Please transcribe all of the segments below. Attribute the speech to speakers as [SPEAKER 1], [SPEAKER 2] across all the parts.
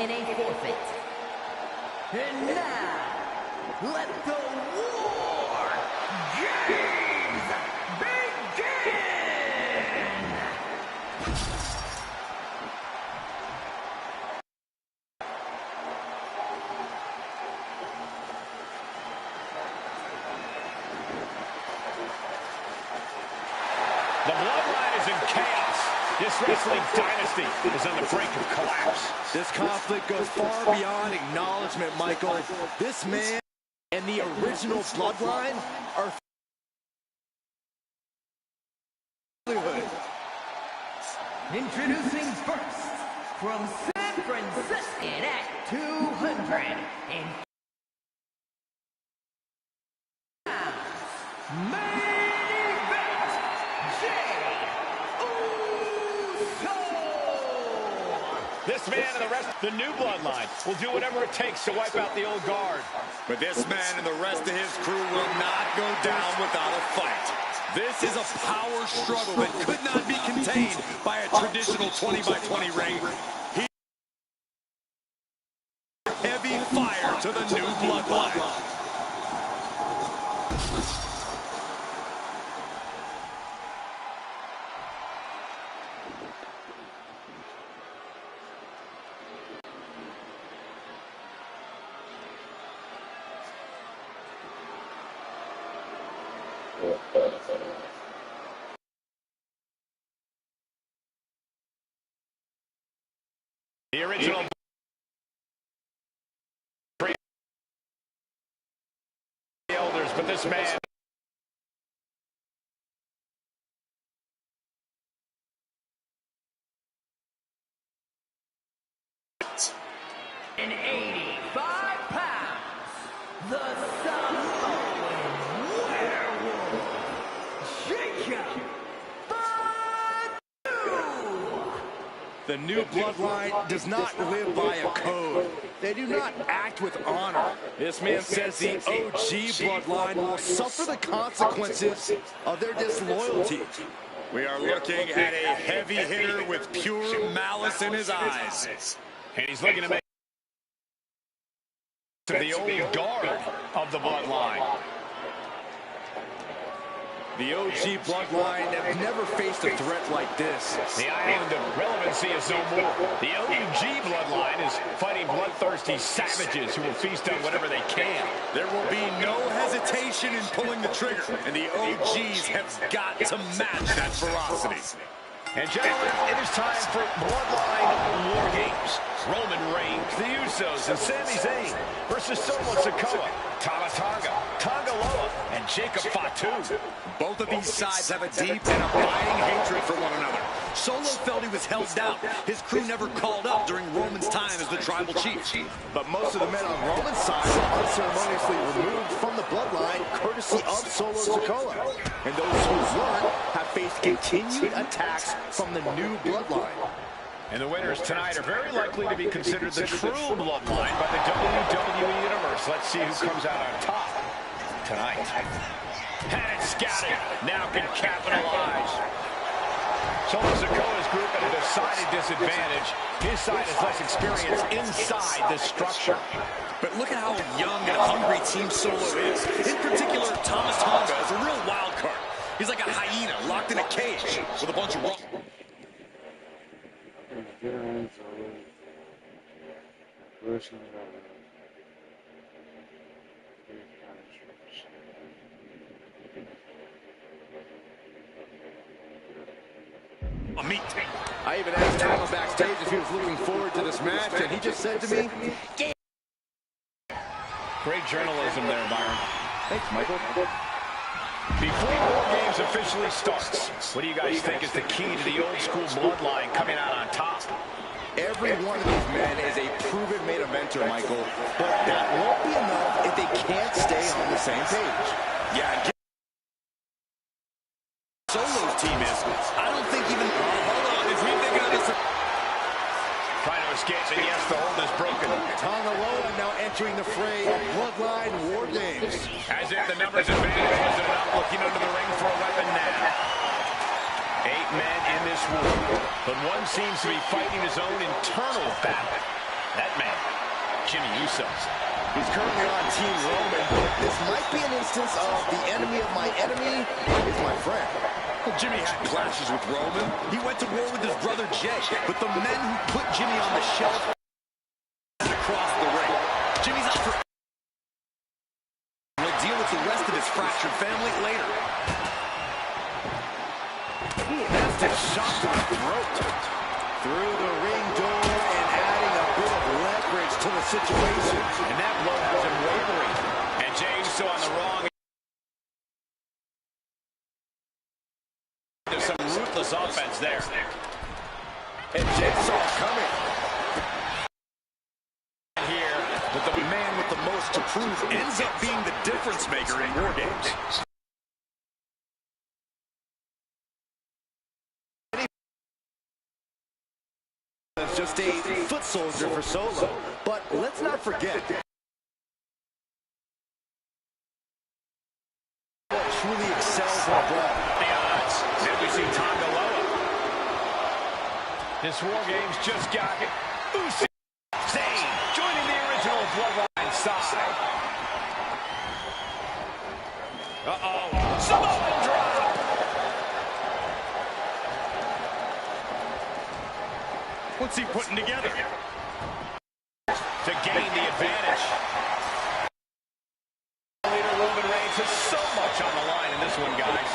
[SPEAKER 1] in a forfeit. And now, let the War Games begin!
[SPEAKER 2] The Bloodline is in chaos. This wrestling dynasty is on the brink of collapse.
[SPEAKER 3] This conflict goes far beyond acknowledgement, Michael. This man and the original Bloodline are
[SPEAKER 1] Introducing first, from San Francisco at 200 and main event, Jey Uso.
[SPEAKER 2] This man and the rest, the new Bloodline, will do whatever it takes to wipe out the old guard.
[SPEAKER 4] But this man and the rest of his crew will not go down without a fight. This is a power struggle that could not be contained by a traditional 20-by-20 ring. Heavy fire to the new Bloodline.
[SPEAKER 2] The original elders, but this man
[SPEAKER 1] In 85 pounds, the Samoan Werewolf, Jacob Fatu.
[SPEAKER 3] The new Bloodline does not live by a code. They do not act with honor. This man says the OG Bloodline will suffer the consequences of their disloyalty.
[SPEAKER 4] We are looking at a heavy hitter with pure malice in his eyes.
[SPEAKER 2] and he's looking to make to the old guard of the Bloodline.
[SPEAKER 3] The OG Bloodline have never faced a threat like this.
[SPEAKER 2] The island of relevancy is no more. The OG Bloodline is fighting bloodthirsty savages who will feast on whatever they can.
[SPEAKER 4] There will be no hesitation in pulling the trigger, and the OGs have got to match that ferocity.
[SPEAKER 2] And gentlemen, it is time for Bloodline War Games. Roman Reigns, the Usos, and Sami Zayn versus Solo Sikoa, Tama Tonga, Tonga Loa, and Jacob Fatu.
[SPEAKER 4] Both of these sides have a deep and abiding hatred for one another. Solo felt he was held down. His crew never called up during Roman's time as the tribal chief.
[SPEAKER 3] But most of the men on Roman's side were unceremoniously removed from the Bloodline courtesy of Solo Sikoa. And those who weren't have faced continued attacks from the new Bloodline.
[SPEAKER 2] And the winners tonight are very likely to be considered the true Bloodline by the WWE Universe. Let's see who comes out on top tonight. Had it scouted, now can capitalize. Solo Sikoa's group at a decided disadvantage. His side has less experience inside this structure.
[SPEAKER 4] But look at how young and hungry Team Solo is. In particular, Tama Tonga is a real wild card. He's like a hyena locked in a cage with a bunch of rock. A meat tank.
[SPEAKER 3] I even asked Tama backstage if he was looking forward to this match, and he just said to me,
[SPEAKER 2] Great journalism there, Byron.
[SPEAKER 3] "Thanks, Michael."
[SPEAKER 2] Before War Games officially starts, what do you guys think is the key to the old school Bloodline coming out on top?
[SPEAKER 3] Every one of these men is a proven main eventer, Michael. But that won't be enough if they can't stay on the same page.
[SPEAKER 4] Yeah, Solo's team is. I don't think even. Hold on, is he thinking of this?
[SPEAKER 2] Trying to escape, and yes, the hold is broken.
[SPEAKER 3] Tonga Loa now entering the fray of Bloodline War Games.
[SPEAKER 2] As if the numbers advantage wasn't enough, looking under the ring for a weapon now. 8 men in this war, but one seems to be fighting his own internal battle. That man, Jimmy Uso.
[SPEAKER 3] He's currently on Team Roman, but this might be an instance of the enemy of my enemy is my friend.
[SPEAKER 4] Well, Jimmy had clashes with Roman. He went to war with his brother Jay, but the men who put Jimmy on the shelf across the ring. Jimmy's out for... He'll deal with the rest of his fractured family later.
[SPEAKER 3] Nasty shot to the throat. Through the ring door and adding a bit of leverage to the situation.
[SPEAKER 2] And that blow has him wavering. And Jey Uso on the wrong. There's some ruthless offense there.
[SPEAKER 3] And Jey saw it coming.
[SPEAKER 2] Here,
[SPEAKER 4] But the man with the most to prove ends up being the difference maker in War Games.
[SPEAKER 3] It's just a foot soldier for Solo. But let's not forget, truly excels in a brawl.
[SPEAKER 2] the odds. And we see Tonga Loa. This War Games just got it. Uso. Zayn joining the original Bloodline side. Uh-oh. Samoan drop.
[SPEAKER 4] What's he putting together?
[SPEAKER 2] To gain the advantage. Leader Roman Reigns has so much on the line in this one, guys.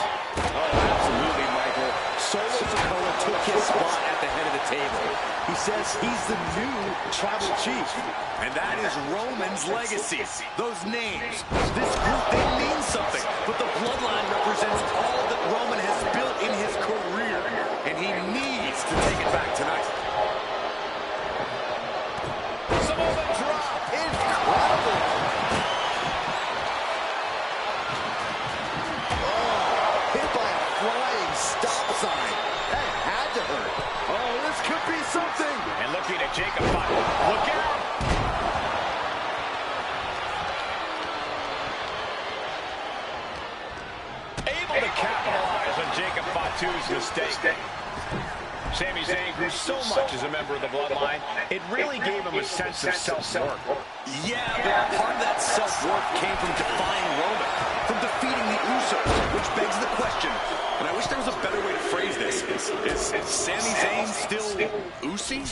[SPEAKER 3] Oh, absolutely, Michael. Solo Sikoa took his spot at the head of the table. He says he's the new tribal chief.
[SPEAKER 4] And that is Roman's legacy. Those names, this group, they mean something. But the bloodline represents all that Roman has built in his career. And he needs to take it back tonight.
[SPEAKER 2] Samoan drop.
[SPEAKER 3] Incredible. Oh, hit by a flying stop sign. That had to hurt. Oh, this could be something.
[SPEAKER 2] And looking at Jacob Fatu. Look out. Able to capitalize on Jacob Fatu's mistake. Sami Zayn grew so much as a member of the Bloodline, it really gave him a sense of self-worth.
[SPEAKER 4] Yeah, but part of that self-worth came from defying Roman, from defeating the Usos, which begs the question, and I wish there was a better way to phrase this. Is Sami Zayn still Usi?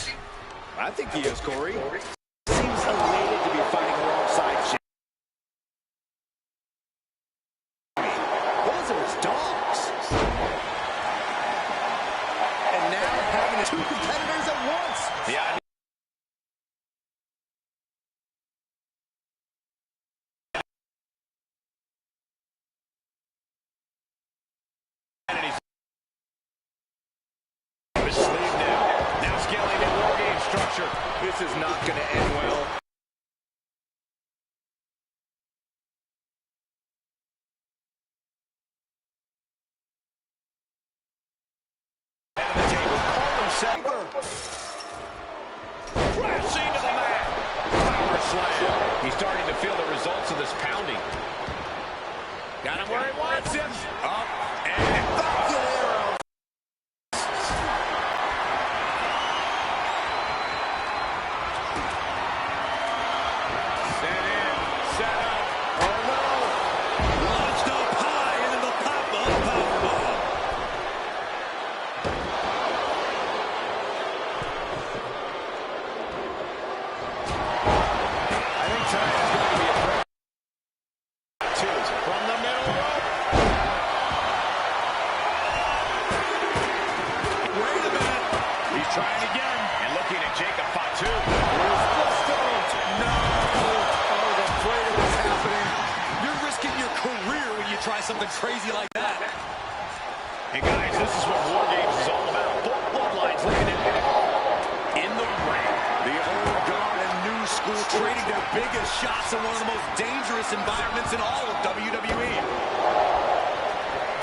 [SPEAKER 3] I think he is, Corey. Seems elated to be fighting alongside Jey. Those are his dogs. And now having two competitors at once.
[SPEAKER 2] The idea his sleeve now scaling the War Game structure.
[SPEAKER 3] This is not going to end well.
[SPEAKER 2] Head of the table, called himself. Crashing to the mat. Power slam. He's starting to feel the results of this pounding. Got him where he wants him. Up and
[SPEAKER 3] Falcon arrow.
[SPEAKER 2] set in, set up.
[SPEAKER 3] Oh, no.
[SPEAKER 4] Launched up high into the pop-up powerbomb.
[SPEAKER 2] I think tonight is going to be a break. Two from the middle rope.
[SPEAKER 4] Wait a minute. He's trying again.
[SPEAKER 2] And looking at Jacob Fatu.
[SPEAKER 4] No. Oh, the afraid of what's happening. You're risking your career when you try something crazy like that.
[SPEAKER 2] And guys, this is what War Games is all about. Both bloodlines looking at in the ring.
[SPEAKER 4] The old guard and new school trading their biggest shots in one of the most dangerous environments in all of WWE.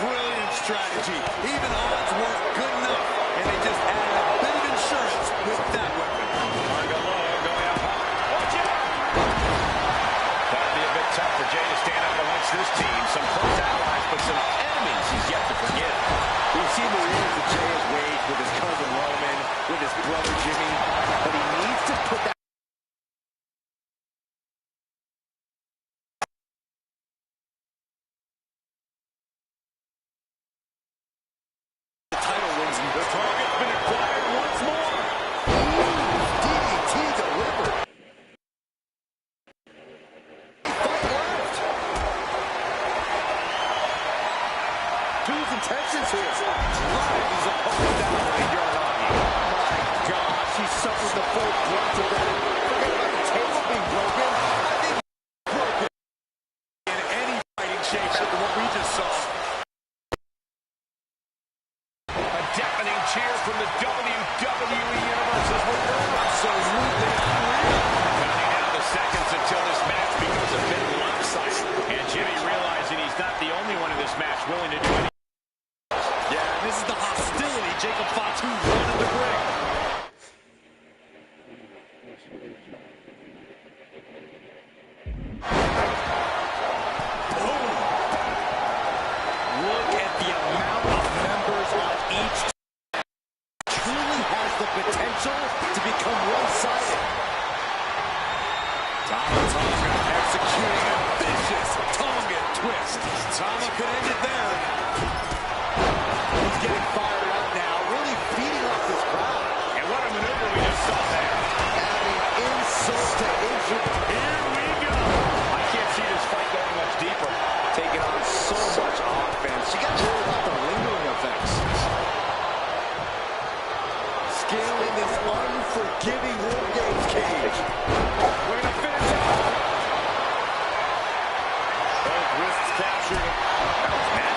[SPEAKER 4] Brilliant strategy. Even odds weren't good enough, and they just added a bit of insurance with that weapon.
[SPEAKER 2] Tonga Loa going up high. Watch out! That'll be a bit tough for Jey to stand up amongst this team. Some close allies, but some enemies he's yet to forget.
[SPEAKER 3] We've seen the years that Jey has waged with his cousin Roman, with his brother Jimmy, but he needs to put that
[SPEAKER 4] intentions here. Drives his opponent down to the Uranagi. My gosh, he suffered the full brunt of that. Forget about the table being broken. I think he's broken in any fighting shape after what we just saw.
[SPEAKER 2] A deafening cheer from the WWE Universe as we're
[SPEAKER 4] Absolutely unreal.
[SPEAKER 2] counting down the seconds until this match becomes a bit lopsided. And Jimmy realizing he's not the only one in this match willing to do anything.
[SPEAKER 4] Yeah, this is the hostility Jacob Fatu wanted to bring. Boom. Look at the amount of members on each team. Truly has the potential to become one-sided. Tama Tonga executing a vicious Tonga twist. Tama could end it there. He's getting fired up now, really feeding off this crowd.
[SPEAKER 2] And what a maneuver we just saw there.
[SPEAKER 4] Adding insult to injury.
[SPEAKER 2] Here we go. I can't see this fight going much deeper.
[SPEAKER 4] Taking on so much offense. You got to worry about the lingering effects. Scaling this unforgiving War Games cage.
[SPEAKER 2] We're going to finish it off.
[SPEAKER 4] Both wrists captured. That was nasty.